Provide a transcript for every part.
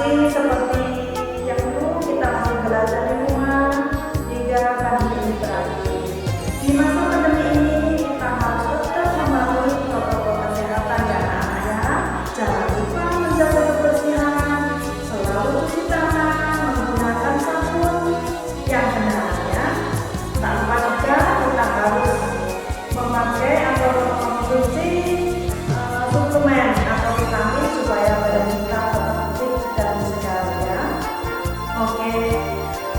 Masih seperti yang dulu, kita masih belajar di rumah hingga pandemi ini berakhir. Di masa pandemi ini kita harus tetap mematuhi protokol kesehatan ya anak-anak ya. Jangan lupa menjaga kebersihan, selalu cuci tangan menggunakan sabun yang benar ya. Tak lupa juga kita harus memakai atau mengkonsumsi suplemen atau vitamin supaya badan kita tetap fit dan segar ya. Oke,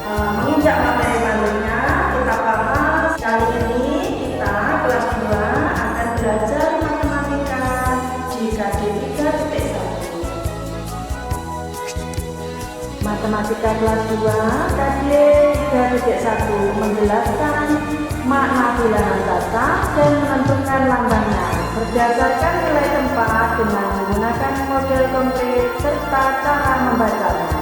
menginjak materi barunya kita bahas. Kali ini kita kelas 2 akan belajar matematika di KD 3.1. Matematika kelas 2 KD 3.1 menjelaskan makna bilangan kata dan menentukan lambangnya berdasarkan nilai tempat dengan menggunakan model konkret serta cara membacanya.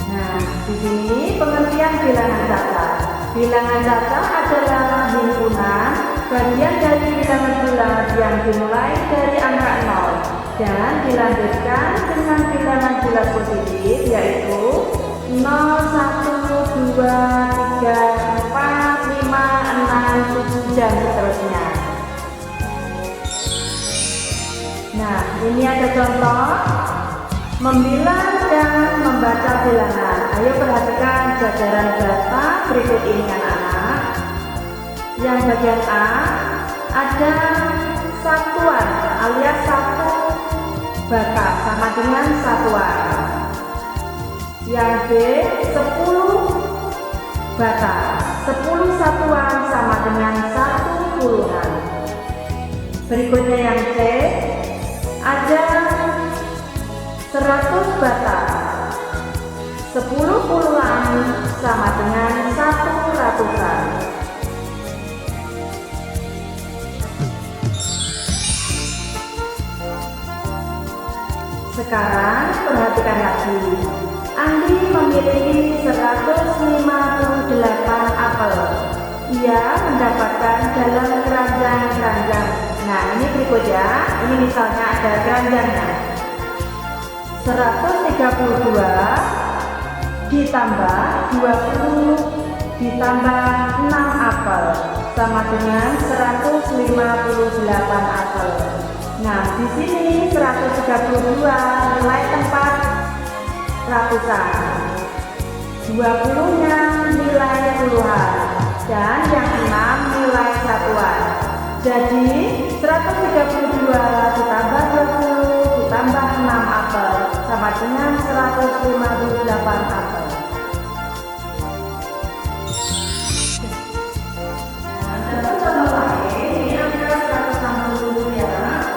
Nah, di sini pengertian bilangan kata. Bilangan kata adalah himpunan bagian dari bilangan bulat yang dimulai dari angka 0 dan dilanjutkan dengan bilangan bulat positif yaitu 0, 1, 2, 3, 4, 5, 6, 7 dan seterusnya. Nah, ini ada contoh membilang dan membaca bilangan. Ayo perhatikan jajaran data berikut ini anak-anak. Yang bagian A ada satuan alias 1 bata sama dengan satuan. Yang B 10 bata, 10 satuan sama dengan 1 puluhan. Berikutnya yang C ada 100 bata, 10 puluhan sama dengan 1 ratusan. Sekarang perhatikan lagi. Andi memiliki 158 apel. Ia mendapatkan dalam keranjang-keranjang. Nah, ini berikut ya. Ini misalnya ada keranjangnya. 132 ditambah 20 ditambah 6 apel sama dengan 158 apel. Nah, di sini 132 nilai tempat ratusan, 20-nya nilai puluhan, dan yang 6 nilai satuan. Jadi 132 ditambah 20 ditambah 6 apel sama dengan 158 apel. Nah, contoh lain ini angka 160 ya.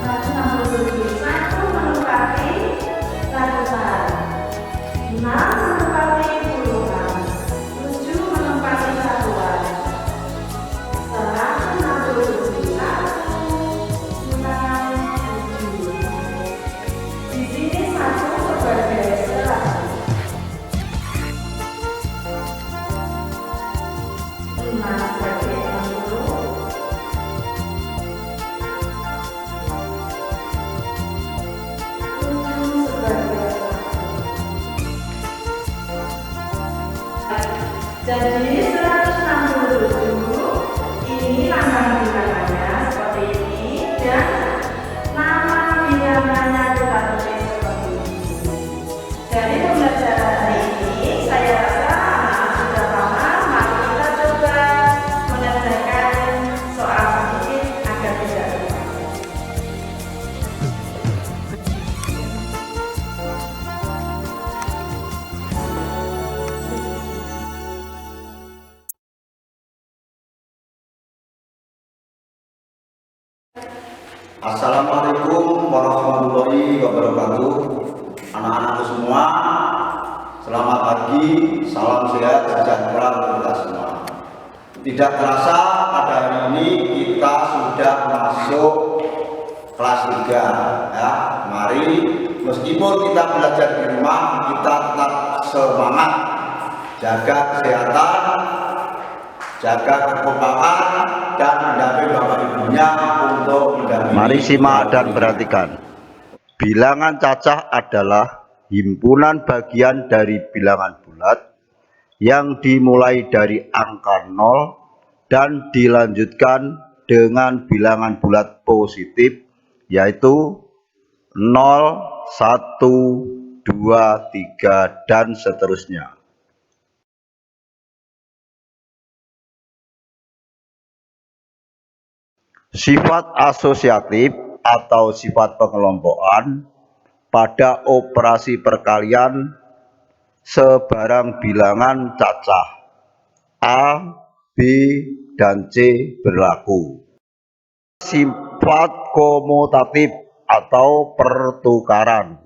160 satu menempati ratusan, 6 menempati puluhan, 7 menempati satuan, 167 di sini 1 sebagai 100, 5 sebagai 60, 7 sebagai 1. Jadi 167 ini lambang bilangannya seperti ini dan nama bilangannya kita tulis seperti ini. Dari pembelajaran hari ini saya rasa anak-anak sudah paham. Mari kita coba mengerjakan soal sedikit agar tidak lupa. Assalamualaikum warahmatullahi wabarakatuh. Anak-anakku semua, selamat pagi, salam sehat sejahtera untuk kita semua. Tidak terasa pada hari ini kita sudah masuk kelas 3 ya. Mari meskipun kita belajar di rumah, kita tetap semangat, jaga kesehatan, jaga kekompakan dan mendampingi bapak ibunya untuk mendampingi. Mari simak dan perhatikan. Bilangan cacah adalah himpunan bagian dari bilangan bulat yang dimulai dari angka 0 dan dilanjutkan dengan bilangan bulat positif, yaitu 0, 1, 2, 3, dan seterusnya. Sifat asosiatif atau sifat pengelompokan pada operasi perkalian sebarang bilangan cacah A, B, dan C berlaku. Sifat komutatif atau pertukaran.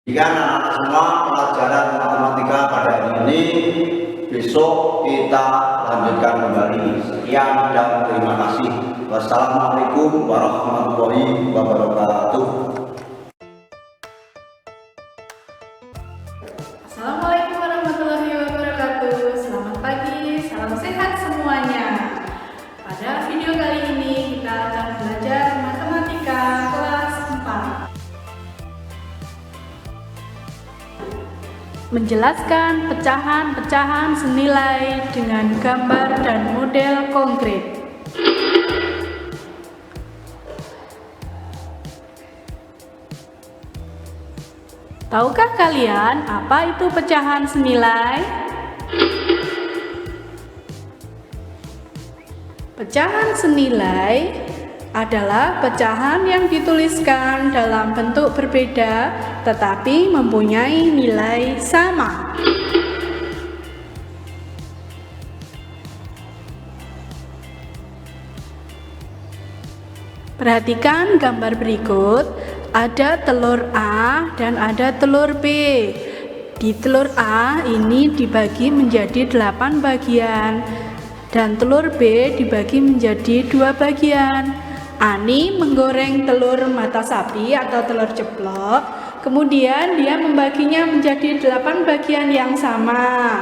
Jika anak-anak semua pelajaran matematika pada hari ini, besok kita lanjutkan kembali. Sekian dan terima kasih. Wassalamualaikum warahmatullahi wabarakatuh. Assalamualaikum warahmatullahi wabarakatuh. Selamat pagi, salam sehat semuanya. Pada video kali ini kita akan belajar matematika kelas 4. Menjelaskan pecahan-pecahan senilai dengan gambar dan model konkret. Tahukah kalian apa itu pecahan senilai? Pecahan senilai adalah pecahan yang dituliskan dalam bentuk berbeda tetapi mempunyai nilai sama. Perhatikan gambar berikut, ada telur A dan ada telur B. Di telur A ini dibagi menjadi 8 bagian dan telur B dibagi menjadi 2 bagian. Ani menggoreng telur mata sapi atau telur ceplok, kemudian dia membaginya menjadi 8 bagian yang sama.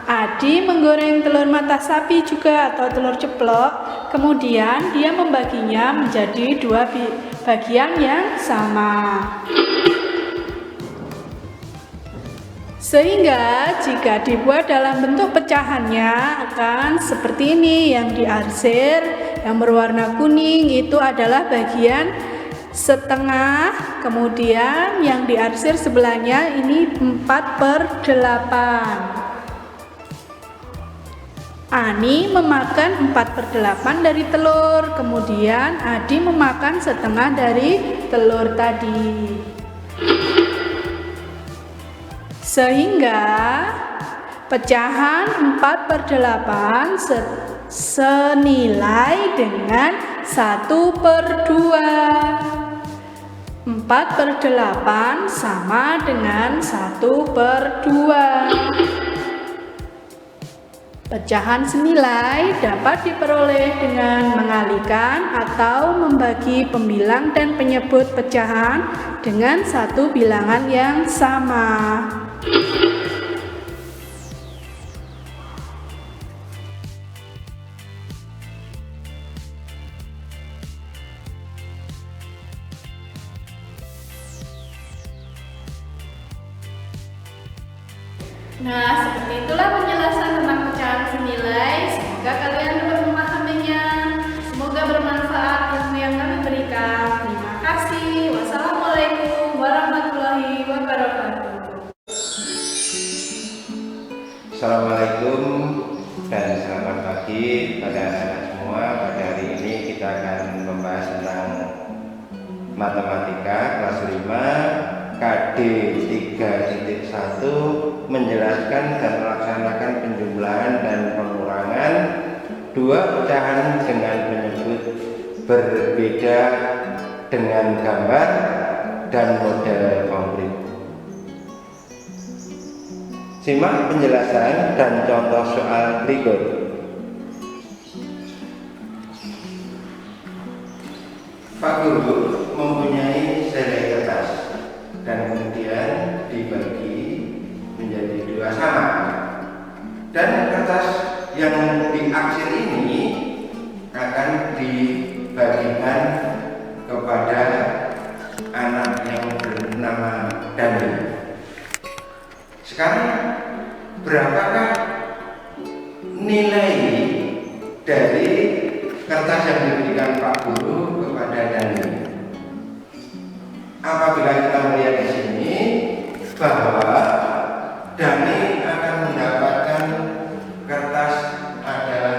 Adi menggoreng telur mata sapi juga atau telur ceplok, kemudian dia membaginya menjadi 2 bagian yang sama. Sehingga jika dibuat dalam bentuk pecahannya akan seperti ini. Yang diarsir yang berwarna kuning itu adalah bagian setengah, kemudian yang diarsir sebelahnya ini 4/8. Ani memakan 4/8 dari telur, kemudian Adi memakan setengah dari telur tadi. Sehingga pecahan 4/8 senilai dengan 1/2. 4/8 sama dengan 1/2. Pecahan senilai dapat diperoleh dengan mengalihkan atau membagi pembilang dan penyebut pecahan dengan satu bilangan yang sama. Nah, seperti itulah penjelasan tentang pecahan senilai. Semoga kalian dapat memahaminya. Semoga bermanfaat ilmu yang kami berikan. Terima kasih. Wassalamualaikum warahmatullahi wabarakatuh. Assalamualaikum dan selamat pagi pada anak-anak semua. Pada hari ini kita akan membahas tentang matematika kelas 5 KD 3.1, menjelaskan dan melaksanakan penjumlahan dan pengurangan dua pecahan dengan penyebut berbeda dengan gambar dan model konkret. Simak penjelasan dan contoh soal berikut. Pak Guru mempunyai selai kertas dan kemudian dibagi menjadi dua sama, dan kertas yang diaksir ini akan dibagikan kepada anak yang bernama Dani. Sekarang berapakah nilai dari kertas yang diberikan Pak Guru kepada Dani? Apabila kita melihat di sini bahwa Dani akan mendapatkan kertas adalah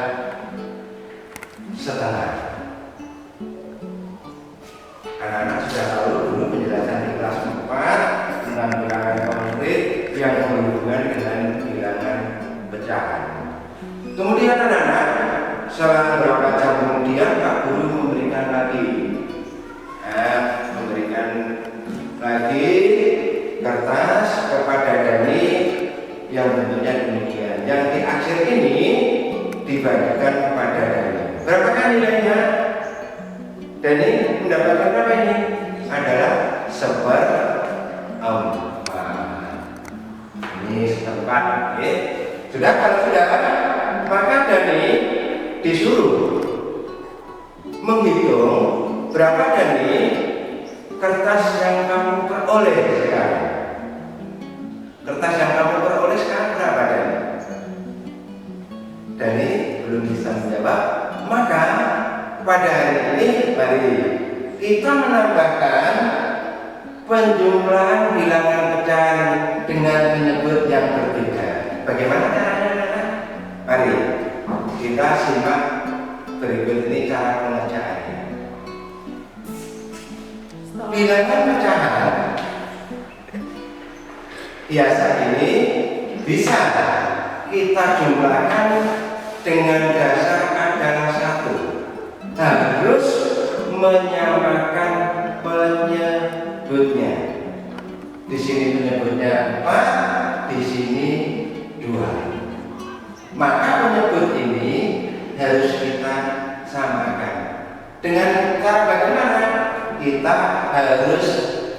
setengah. Anak-anak sudah tahu dulu penjelasan di kelas 4 tentang bilangan konkret yang berhubungan dengan bilangan pecahan. Kemudian anak-anak, setelah beberapa jam kemudian Pak Guru memberikan lagi kertas kepada Dani yang bentuknya demikian. Yang diaksir ini dibagikan kepada Dani. Berapakah nilainya? Dani mendapatkan berapa ini? Adalah 1/4. Ini setempat, oke? Sudah, kalau sudah, maka Dani disuruh menghitung berapa Dani kertas yang kamu peroleh sekarang. Kertas yang kamu peroleh sekarang berapa, Dani? Dani belum bisa menjawab. Maka pada hari ini mari kita menambahkan penjumlahan bilangan pecahan dengan menyebut yang berbeda. Bagaimana caranya, anak-anak? Mari kita simak berikut ini cara pengerjaannya. Bilangan pecahan biasa ini bisa kita jumlahkan dengan dasar adalah 1. Harus menyamakan penyebutnya. Di sini penyebutnya 4, di sini 2. Maka penyebut ini harus kita samakan. Dengan cara bagaimana? Kita harus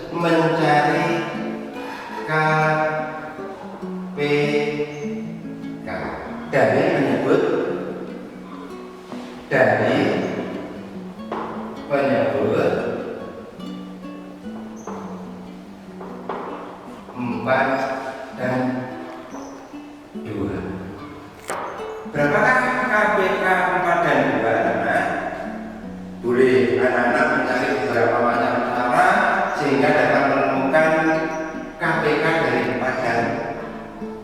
mencari KPK dari penyebut penyebut 4 dan 2. Berapakah KPK 4 dan 2, anak-anak? Boleh anak-anak mencari beberapa macam cara sehingga dapat menemukan KPK dari 4 dan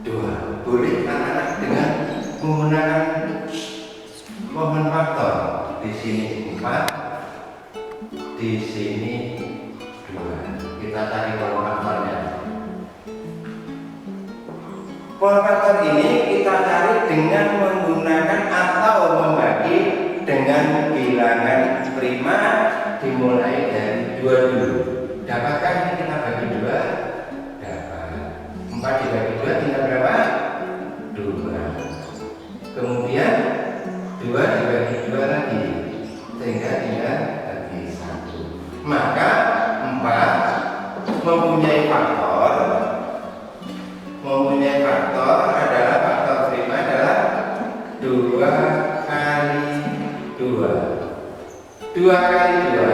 2. Boleh anak-anak dengan menggunakan mohon faktor. Di sini 4, di sini 2. Kita cari pohon faktornya. Pohon faktor ini kita cari dengan menggunakan atau membagi dengan bilangan prima dimulai dari 2 dulu. Dapatkah ini kita bagi 2? Dapat. 4 dibagi 2 tinggal berapa? 2. Kemudian 2 dibagi 2 lagi sehingga tinggal bagi 1. Maka 4 mempunyai faktor adalah faktor prima adalah 2 kali 2. 2 kali 2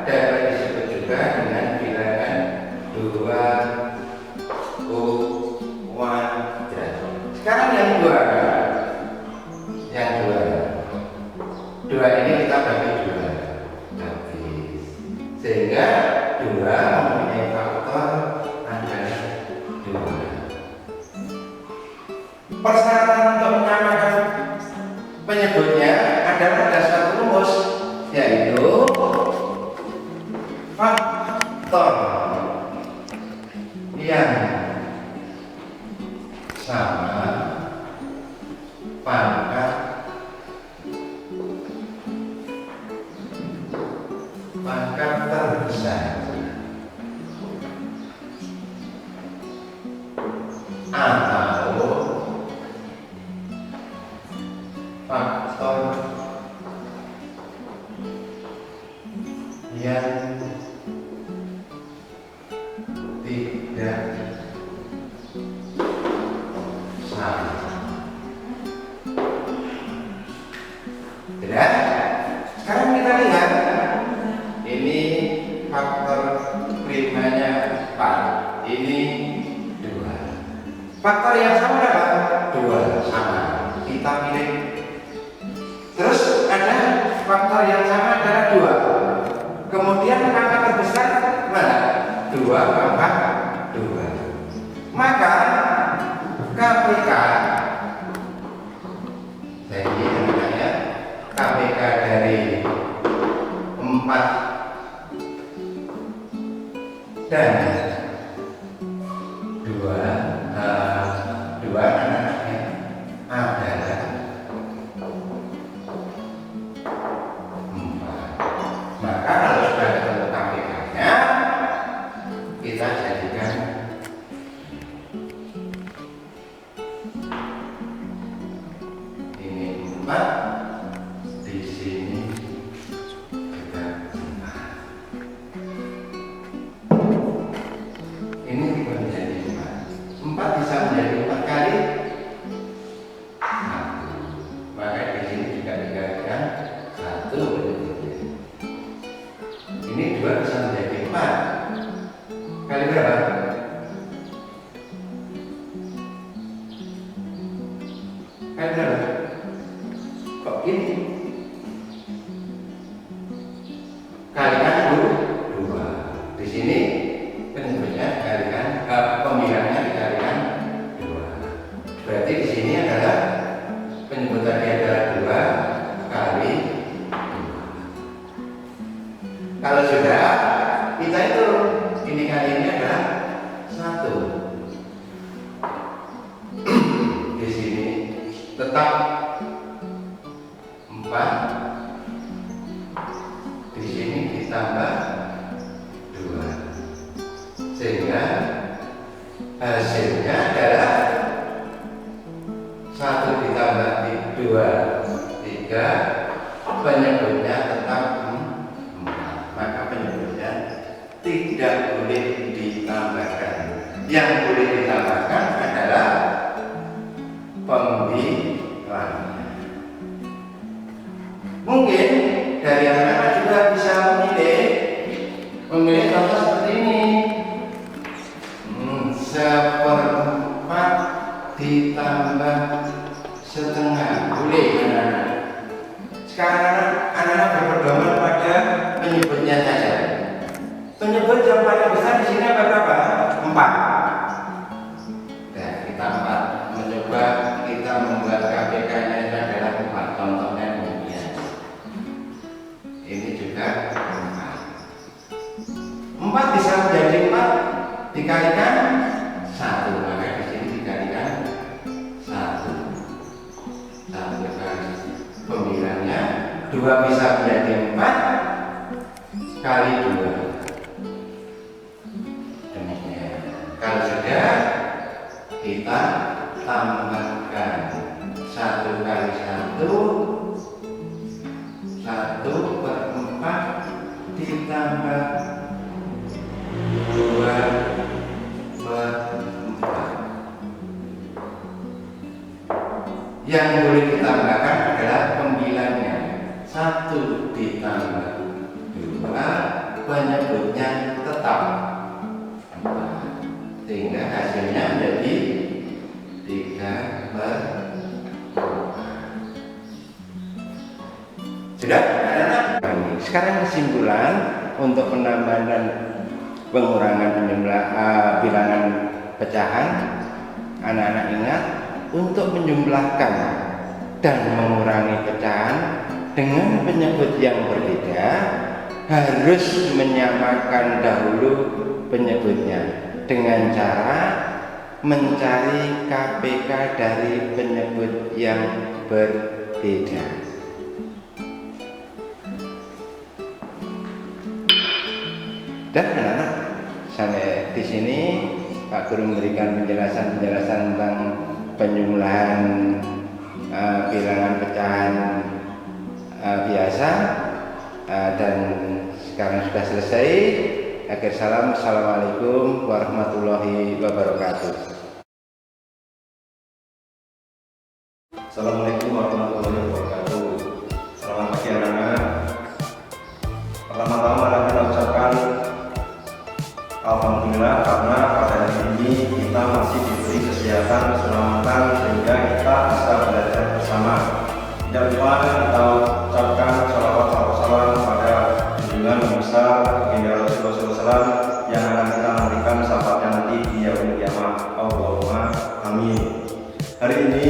dapat disebut juga dengan bilangan 2 kuadrat. Sekarang yang 2 ini kita bagi 2 habis. Sehingga 2 mempunyai faktor adalah 2. Persyaratan untuk menyamakan penyebutnya adalah ada satu rumus, yaitu faktor yang sama pangkat terbesar atau faktor yang tidak sama. Tidak? Sekarang kita lihat, ini faktor primanya 4, ini 2. Faktor yang sama berapa? 2, sama. Kita pilih. Terus ada faktor yang sama adalah 2. Kemudian angka terbesar mana? 2 pangkat 2. Maka KPK, saya ini namanya KPK dari 4 dan 2 anaknya adalah 4. Maka kalau sudah ketemu KPK-nya, kita jadikan ini 4, di sini juga 4. Ini menjadi 4. 4 bisa menjadi 4 kali 1. Maka di sini juga dikalikan 1. Ini 2 bisa menjadi 4 kali berapa? Kali berapa? Kok gini? Kalikan 2. Di sini penyebutnya dikalikan, pembilangnya dikalikan 2. Berarti di sini adalah penyebutannya adalah 2 kali 2. Kalau sudah, kita itu ini kali ini adalah 1. Di sini tetap 4. Di sini ditambah 2. Sehingga hasilnya adalah 1 ditambah 2, 3. Penyebutnya tetap 4. Maka penyebutnya tidak boleh ditambahkan. Yang boleh ditambahkan adalah pembilangnya. Mungkin dari anak-anak juga bisa memilih contoh seperti ini. 1/4 ditambah setengah, boleh anak-anak. Sekarang anak-anak berpedoman pada penyebutnya saja. Penyebut yang paling besar di sini apa berapa? 4. Nah, kita 4. Mencoba kita membuat KPK-nya itu adalah 4. Contohnya demikian. Ini juga 4 bisa menjadi 4 dikalikan 1. Maka di sini dikalikan 1. 1 kali pembilangnya 2 bisa menjadi 4 kali 2. Demikian. Kalau sudah, kita tambahkan 1 kali 1, 1/4 ditambah 2/4. Yang boleh ditambahkan adalah pembilangnya. 1 ditambah 2, penyebutnya tetap 4. Sehingga hasilnya menjadi 3/4. Sudah? Sekarang kesimpulan untuk penambahan dan pengurangan bilangan pecahan. Anak-anak ingat, untuk menjumlahkan dan mengurangi pecahan dengan penyebut yang berbeda harus menyamakan dahulu penyebutnya dengan cara mencari KPK dari penyebut yang berbeda. Dan anak-anak, sampai di sini Pak Guru memberikan penjelasan tentang penjumlahan bilangan pecahan biasa, dan sekarang sudah selesai. Akhir salam, assalamualaikum warahmatullahi wabarakatuh. Assalamualaikum warahmatullahi wabarakatuh. Selamat pagi anak-anak. Pertama-tama kita ucapkan alhamdulillah karena pada hari ini kita masih diberi kesehatan, keselamatan sehingga kita bisa belajar bersama. Tidak lupa kita ucapkan sholawat salam pada junjungan besar baginda Rasulullah SAW yang akan kita nantikan syafaatnya nanti di yaumul kiamah. Allahumma amin. Hari ini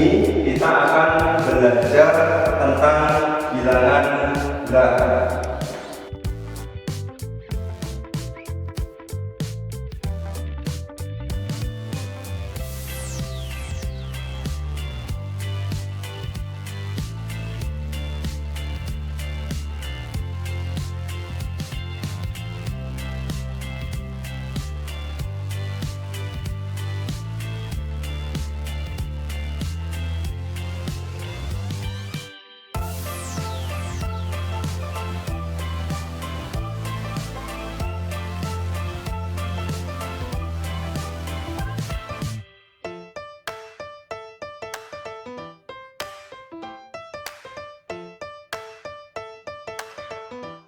kita akan belajar tentang bilangan bulat.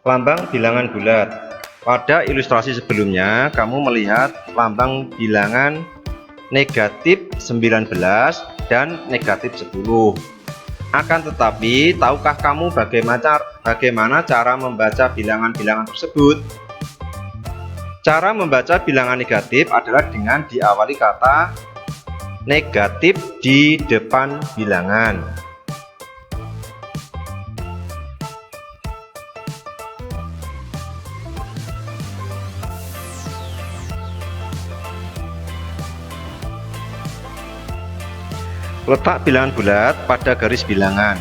Lambang bilangan bulat. Pada ilustrasi sebelumnya, kamu melihat lambang bilangan negatif 19 dan negatif 10. Akan tetapi, tahukah kamu bagaimana cara membaca bilangan-bilangan tersebut? Cara membaca bilangan negatif adalah dengan diawali kata negatif di depan bilangan. Letak bilangan bulat pada garis bilangan.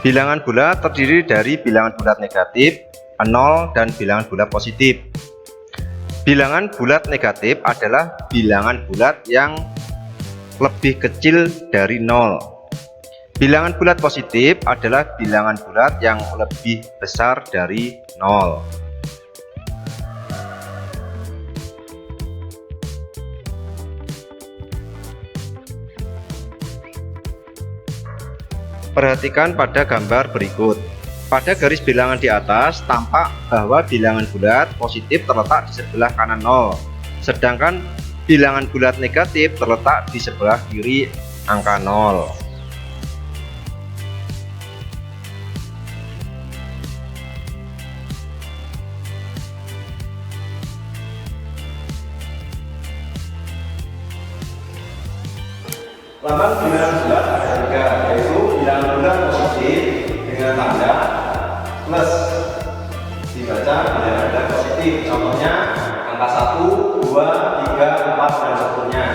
Bilangan bulat terdiri dari bilangan bulat negatif, 0, dan bilangan bulat positif. Bilangan bulat negatif adalah bilangan bulat yang lebih kecil dari 0. Bilangan bulat positif adalah bilangan bulat yang lebih besar dari 0. Perhatikan pada gambar berikut. Pada garis bilangan di atas tampak bahwa bilangan bulat positif terletak di sebelah kanan 0, sedangkan bilangan bulat negatif terletak di sebelah kiri angka 0. Lambang bilangan bulat ada 3, yaitu bilangan bulat positif dengan tanda plus, dibaca bilangan bulat positif. Contohnya angka 1, 2, 3, 4 dan seterusnya.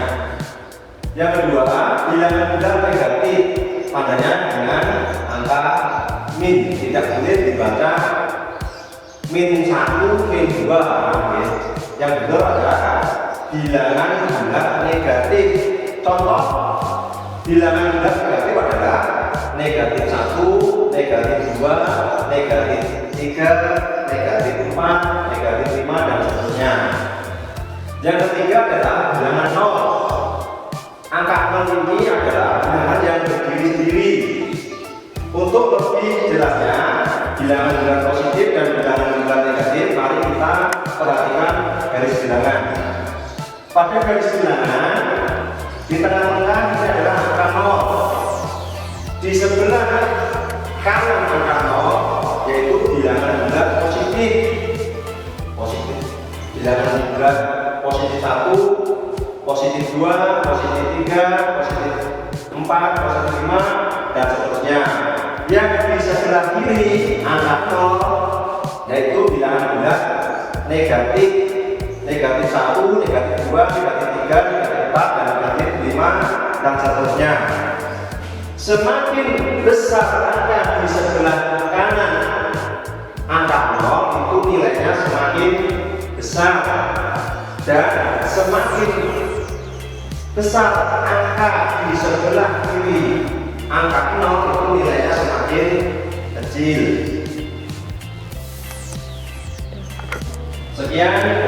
Yang kedua, bilangan bulat negatif, tandanya dengan angka min, tidak boleh dibaca min 1, min 2. Yang kedua adalah bilangan bulat negatif. Contoh bilangan bulat negatif adalah negatif 1, negatif 2, negatif 3, negatif 4, negatif 5 dan seterusnya. Yang ketiga adalah bilangan 0. Angka 0 ini adalah bilangan yang berdiri sendiri. Untuk lebih jelasnya bilangan bulat positif dan bilangan bulat negatif, mari kita perhatikan garis bilangan. Pada garis bilangan di tengah-tengah ini adalah angka 0. Di sebelah kanan angka 0 yaitu bilangan bulat positif. Bilangan bulat positif 1, positif 2, positif 3, positif 4, positif 5 dan seterusnya. Yang di sebelah kiri angka 0 yaitu bilangan bulat negatif. Negatif 1, negatif 2, negatif 3, negatif 4 dan negatif 5 dan seterusnya. Semakin besar angka di sebelah kanan angka 0 itu nilainya semakin besar, dan semakin besar angka di sebelah kiri angka 0 itu nilainya semakin kecil. Sekian